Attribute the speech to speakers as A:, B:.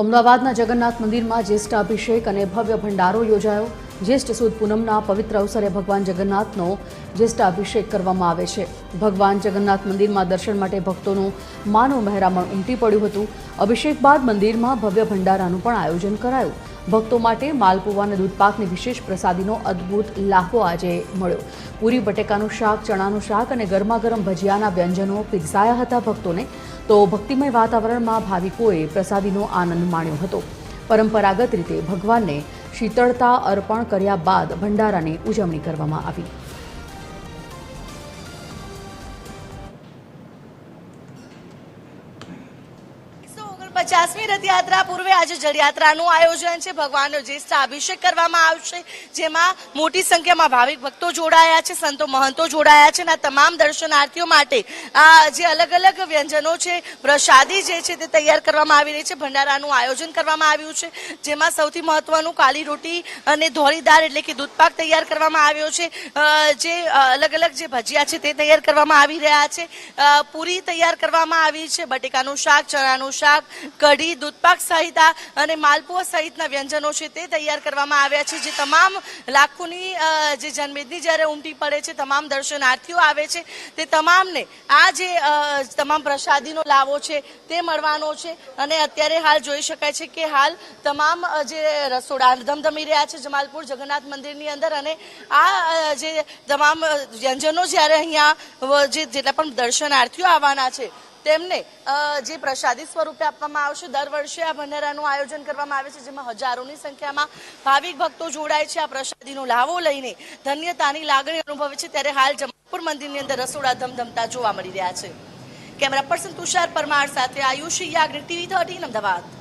A: તો અમદાવાદના જગન્નાથ મંદિરમાં જ્યેષ્ઠ અભિષેક અને ભવ્ય ભંડારો યોજાયો। જ્યેષ્ઠ સુદ પૂનમના પવિત્ર અવસરે ભગવાન જગન્નાથનો જ્યેષ્ઠ અભિષેક કરવામાં આવે છે। ભગવાન જગન્નાથ મંદિરમાં દર્શન માટે ભક્તોનું માનવ મહેરામણ ઉમટી પડ્યું હતું। અભિષેક બાદ મંદિરમાં ભવ્ય ભંડારાનું પણ આયોજન કરાયું। ભક્તો માટે માલપુવા અને દૂધપાકની વિશેષ પ્રસાદીનો અદ્ભુત લાહવો આજે મળ્યો। પૂરી બટેકાનું શાક, ચણાનું શાક અને ગરમાગરમ ભજીયાના વ્યંજનો પીરસાયા હતા ભક્તોને। તો ભક્તિમય વાતાવરણમાં ભાવિકોએ પ્રસાદીનો આનંદ માણ્યો હતો। પરંપરાગત રીતે ભગવાનને શીતળતા અર્પણ કર્યા બાદ ભંડારાની ઉજવણી કરવામાં આવી।
B: पचासमी रथयात्रा पूर्वे आज जलयात्राનું આયોજન છે। ભગવાનનો જ્યેષ્ઠ અભિષેક કરવામાં આવશે, જેમાં મોટી સંખ્યામાં ભાવિક ભક્તો જોડાયા છે, સંતો મહંતો જોડાયા છે। તમામ દર્શનાર્થીઓ માટે આ જે અલગ અલગ વ્યંજનો છે, પ્રસાદી જે છે તે તૈયાર કરવામાં આવી રહી છે। ભંડારાનું આયોજન કરવામાં આવ્યું છે, જેમાં સૌથી મહત્વનું કાળી રોટી અને ધોળી દાળ એટલે કે દૂધપાક તૈયાર કરવામાં આવ્યો છે। જે અલગ અલગ જે ભજીયા છે તે તૈયાર કરવામાં આવી રહ્યા છે। પૂરી તૈયાર કરવામાં આવી છે, બટેકાનું શાક, ચણાનું શાક, કઢી, દૂધપાક સહિત અને માલપુઆ સહિતના વ્યંજનો છે તે તૈયાર કરવામાં આવ્યા છે। જે તમામ લાખોની જે જનમેદની જ્યારે ઉમટી પડે છે, તમામ દર્શનાર્થીઓ આવે છે, તે તમામને આ જે તમામ પ્રસાદીનો લાવો છે તે મળવાનો છે। અને અત્યારે હાલ જોઈ શકાય છે કે હાલ તમામ જે રસોડા ધમધમી રહ્યા છે જમાલપુર જગન્નાથ મંદિરની અંદર। અને આ જે તમામ વ્યંજનો જ્યારે અહીંયા જેટલા પણ દર્શનાર્થીઓ આવવાના છે તેમને જે પ્રસાદી સ્વરૂપે આપવામાં આવશે। દર વર્ષે આ ભંડારાનું આયોજન કરવામાં આવે છે, જેમાં હજારોની સંખ્યામાં ભાવિક ભક્તો જોડાય છે। આ પ્રસાદીનો લાવો લઈને ધન્યતાની લાગણી અનુભવે છે। ત્યારે હાલ જમાલપુર મંદિરની અંદર રસોડા ધમધમતા જોવા મળી રહ્યા છે। કેમેરા પર્સન તુષાર પરમાર સાથે આયુષી યાગ્નિક, TV 13 અમદાવાદ।